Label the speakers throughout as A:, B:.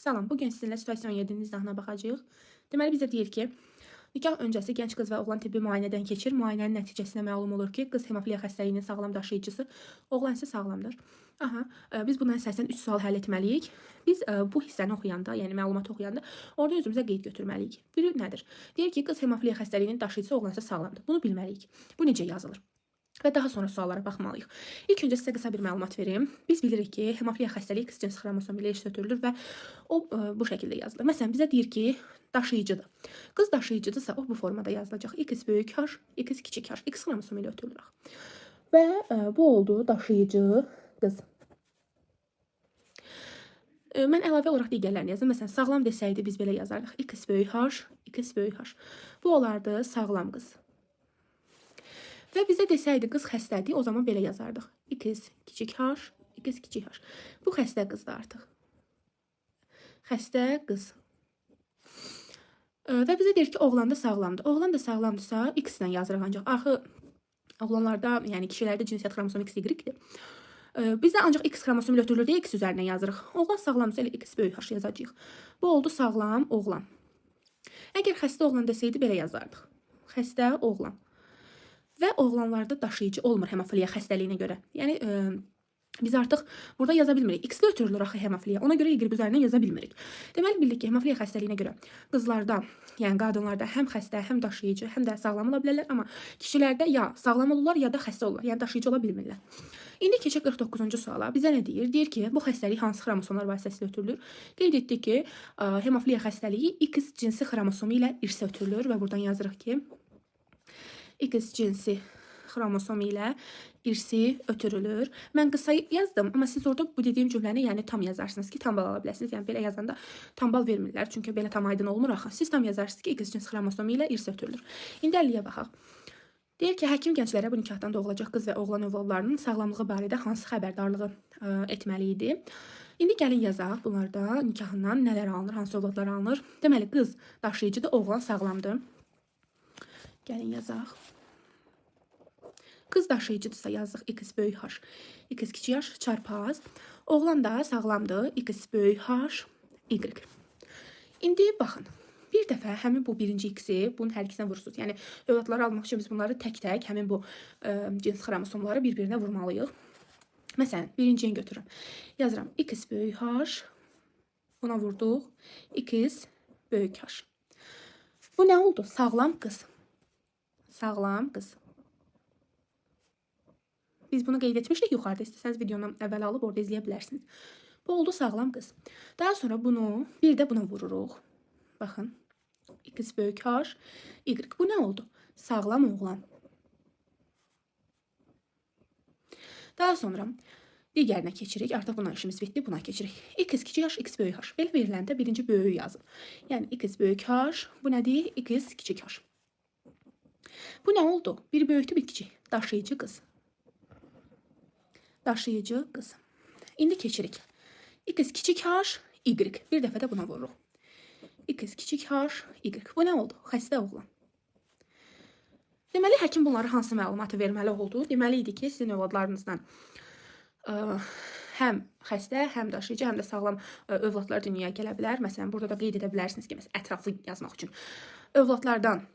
A: Salam, bugün sizinlə situasiyon 7-ci izahına baxacağıq. Deməli, bizə deyir ki, nikah öncəsi gənc qız və oğlan tibbi müayinədən keçir. Müayinənin nəticəsində məlum olur ki, qız hemofiliya xəstəliyinin sağlam daşıyıcısı, oğlan isə sağlamdır. Biz buna əsasən 3 sual həll etməliyik. Biz bu hissəni oxuyanda, yəni məlumatı oxuyanda, orada özümüzə qeyd götürməliyik. Biri nədir? Deyir ki, qız hemofiliya xəstəliyinin daşıyıcısı, oğlan isə sağlamdır. Bunu bilməliyik. Bu necə yazılır? Və daha sonra suallara baxmalıyıq. İlk öncə sizə qısa bir məlumat verim. Biz bilirik ki, hemofiliya xəstəliyi X cins xromosomu ilə irsi ötürülür və o bu şəkildə yazılır. Məsələn, bizə deyir ki, daşıyıcıdır. Qız daşıyıcıdırsa, o bu formada yazılacaq. X böyük H, X kiçik H, X xromosomu ilə ötürülür. Və bu oldu daşıyıcı qız. Mən əlavə olaraq digərlərini yazdım. Məsələn, sağlam desəydi biz belə yazardıq. X böyük H, X böyük H. Bu olardı sağlam qız. Və bizə desəydi qız xəstədir, o zaman belə yazardıq. X kiçik H, X kiçik H. Bu xəstə qızdır artıq. Xəstə qız. Və bizə deyir ki, oğlan da sağlamdır. Oğlan da sağlamdırsa, X ilə yazırıq ancaq. Axı, oğlanlarda, yəni kişilərdə cinsiyyət xromosomu XY-dir. Bizdə ancaq X xromosomu ilə ötürülür deyə X üzərinə yazırıq. Oğlan sağlamdırsa, elə X böyük H yazacağıq. Bu oldu sağlam oğlan. Əgər xəstə oğlan desəydi, belə yazardıq. Xəstə oğlan. Və oğlanlarda daşıyıcı olmur hemofiliya xəstəliyinə görə. Yəni, biz artıq burada yaza bilmirik. X-də ötürülür axı hemofiliya. Ona görə Y üzərinə yaza bilmirik. Deməli, bildik ki, hemofiliya xəstəliyinə görə qızlarda, yəni qadınlarda həm xəstə, həm daşıyıcı, həm də sağlam ola bilərlər. Amma kişilərdə ya sağlam olurlar, ya da xəstə olurlar. Yəni, daşıyıcı ola bilmirlər. İndi keçək 49-cu suala. Bizə nə deyir? Deyir ki, bu xəstəlik hansı xromosomlar vasitəsilə ötürülür? Qeyd etdik ki, hemofiliya xəstəliyi X cinsi xromosomu ilə irsə ötürülür və buradan yazırıq ki, X cinsi xromosomu ilə irsi ötürülür. Mən qısa yazdım, amma siz orada bu dediyim cümləni yəni tam yazarsınız ki, tam bal ala biləsiniz. Yəni belə yazanda tam bal vermirlər, çünki belə tam aydın olmur axı. Siz tam yazarsınız ki, X cinsi xromosomu ilə irsi ötürülür. İndi 50-yə baxaq. Deyir ki, həkim gənclərə bu nikahdan doğulacaq qız və oğlan övladlarının sağlamlığı barədə hansı xəbərdarlığı etməli idi? İndi gəlin yazaq bunlarda nikahından nələr alınır, hansı övladlar alınır. Deməli, qız daşıyıcıdır, oğlan sağlamdır. Gəlin yazaq. Qız daşıyıcıdırsa yazdıq X böyük H, X kiçik H çarpaz. Oğlan da sağlamdır, X böyük H, Y. İndi baxın. Bir dəfə həmin bu birinci X-i bunun hər ikisinə vurursunuz. Yəni, övladları almaq üçün biz bunları tək-tək həmin bu cins xromosomları bir-birinə vurmalıyıq. Məsələn, birinciyi götürürəm. Yazıram X böyük H, buna vurduq, X böyük H. Bu nə oldu? Sağlam qız. Sağlam qız. Biz bunu qeyd etmişdik yuxarıda. İstəsəniz videonu əvvəl alıb orada izləyə bilərsiniz. Bu oldu sağlam qız. Daha sonra bunu bir də buna vururuq. Baxın. X böyük H, Y. Bu nə oldu? Sağlam oğlan. Daha sonra digərinə keçirik. Artıq buna işimiz bitdi. Buna keçirik. X kiçik H, X böyük H. Belə veriləndə birinci böyüyü yazın. Yəni X böyük H. Bu nədir? X kiçik H. Bu nə oldu? Bir böyükdür, bir kiçik. Daşıyıcı qız. Daşıyıcı qız. İndi keçirik. X kiçik H, Y. Bir dəfə də buna vururuq. X kiçik H, Y. Bu nə oldu? Xəstə oğlan. Deməli, həkim bunları hansı məlumatı verməli oldu? Deməli idi ki, sizin övladlarınızdan həm xəstə, həm daşıyıcı, həm də sağlam övladlar dünyaya gələ bilər. Məsələn, burada da qeyd edə bilərsiniz ki, ətraflı yazmaq üçün. Övladlardan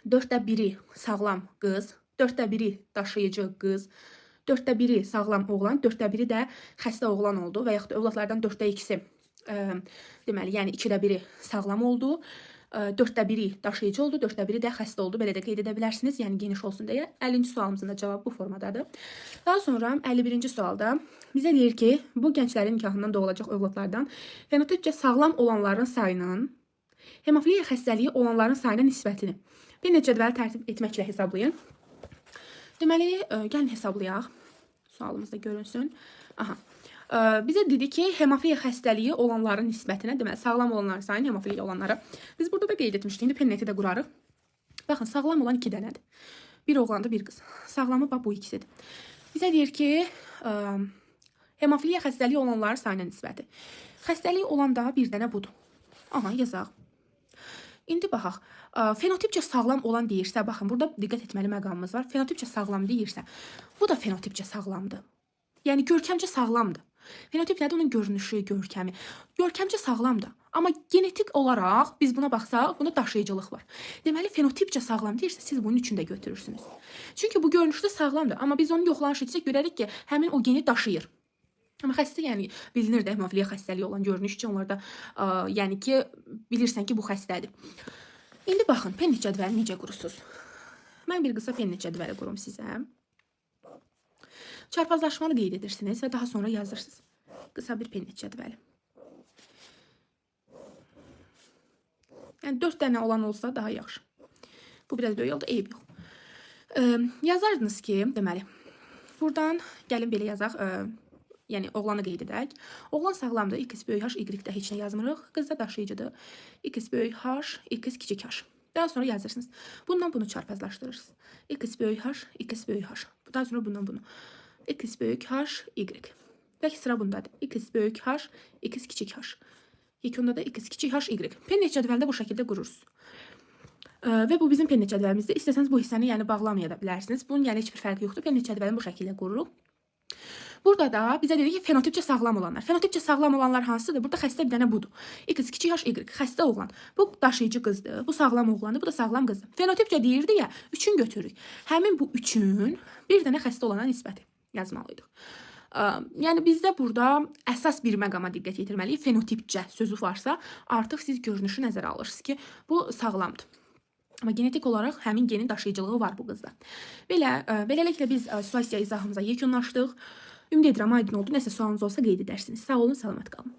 A: 1/4 sağlam qız, 1/4 daşıyıcı qız, 1/4 sağlam oğlan, 1/4 də xəstə oğlan oldu və yaxud da övladlardan 2/4 deməli, yəni 2/1 sağlam oldu, 1/4 daşıyıcı oldu, 4/1 də xəstə oldu. Belə də qeyd edə bilərsiniz, yəni geniş olsun deyə. 50-ci sualımızın da cavabı bu formadadır. Daha sonra 51-ci sualda bizə deyir ki, bu gənclərin nikahından doğulacaq övladlardan fenotipcə sağlam olanların sayının hemofiliya xəstəliyi olanların sayına nisbətini bir neçə cədvəl tərtib etməklə hesablayın. Deməli, gəlin hesablayaq. Sualımız da görünsün. Bizə dedi ki, hemofiliya xəstəliyi olanların nisbətinə, deməli, sağlam olanların sayını hemofiliya olanlara. Biz burada da qeyd etmişdik. İndi penneti də qurarıq. Baxın, sağlam olan 2 dənədir. Bir oğlandır, bir qız. Sağlamı bax bu ikisidir. Bizə deyir ki, hemofiliya xəstəliyi olanların sayına nisbəti. Xəstəliyi olan da bir dənə budur. Yazaq. İndi baxaq. Fenotipcə sağlam olan deyirsə, baxın, burada diqqət etməli məqamımız var. Fenotipcə sağlam deyirsə, bu da fenotipcə sağlamdır. Yəni, görkəmcə sağlamdır. Fenotip nədir? Onun görünüşü, görkəmi. Görkəmcə sağlamdır. Amma genetik olaraq biz buna baxsaq, bunda daşıyıcılıq var. Deməli, fenotipcə sağlam deyirsə, siz bunun üçün də götürürsünüz. Çünki bu görünüşdə sağlamdır. Amma biz onu yoxlanış etsək, görərik ki, həmin o geni daşıyır. Amma xəstə, yəni bilinir də hemofiliya xəstəliyi olan görünüş üçün onlarda, yəni ki, bilirsən ki, bu xəstədir. İndi baxın, Pennet cədvəlini necə qurursunuz? Mən bir qısa Pennet cədvəli qurum sizə. Çarpazlaşmanı qeyd edirsiniz və daha sonra yazırsınız. Qısa bir Pennet cədvəli. Yəni 4 dənə olan olsa daha yaxşı. Bu biraz böyük oldu, eyb yox. Yazardınız ki, deməli, buradan gəlin belə yazaq, yəni oğlanı qeyd edək. Oğlan sağlamdır, x böyük h, y-də heç nə yazmırıq. Qız da daşıyıcıdır. X böyük h, x kiçik h. Daha sonra yazırsınız. Bundan bunu çarpazlaşdırırsınız. X böyük h, x böyük h. Daha sonra bundan bunu. X böyük h, y. Və sıra bundadır. X böyük h, x kiçik h. Yekununda da x kiçik h, y. Pennet cədvəlində bu şəkildə qurursunuz. Və bu bizim Pennet cədvəlimizdir. İstəsəniz bu hissəni yəni bağlamaya da bilərsiniz. Bunun yəni heç bir fərqi yoxdur. Pennet cədvəlini bu şəkildə qururuq. Burada da bizə dedik ki, fenotipcə sağlam olanlar. Fenotipcə sağlam olanlar hansıdır? Burada xəstə bir dənə budur. X kiçik h, y. Xəstə oğlan. Bu daşıyıcı qızdır. Bu sağlam oğlandır. Bu da sağlam qızdır. Fenotipcə deyirdi ya, üçün götürürük. Həmin bu üçün bir dənə xəstə olana nisbəti yazmalıydıq. Yəni bizdə burada əsas bir məqama diqqət yetirməliyik. Fenotipcə sözü varsa, artıq siz görünüşü nəzərə alırsınız ki, bu sağlamdır. Amma genetik olaraq həmin genin daşıyıcılığı var bu qızda. Beləliklə biz situasiya izahımıza yekunlaşdıq. Ümid edirəm aydın oldu. Nəsə sualınız olsa qeyd edərsiniz. Sağ olun, salamat qalın.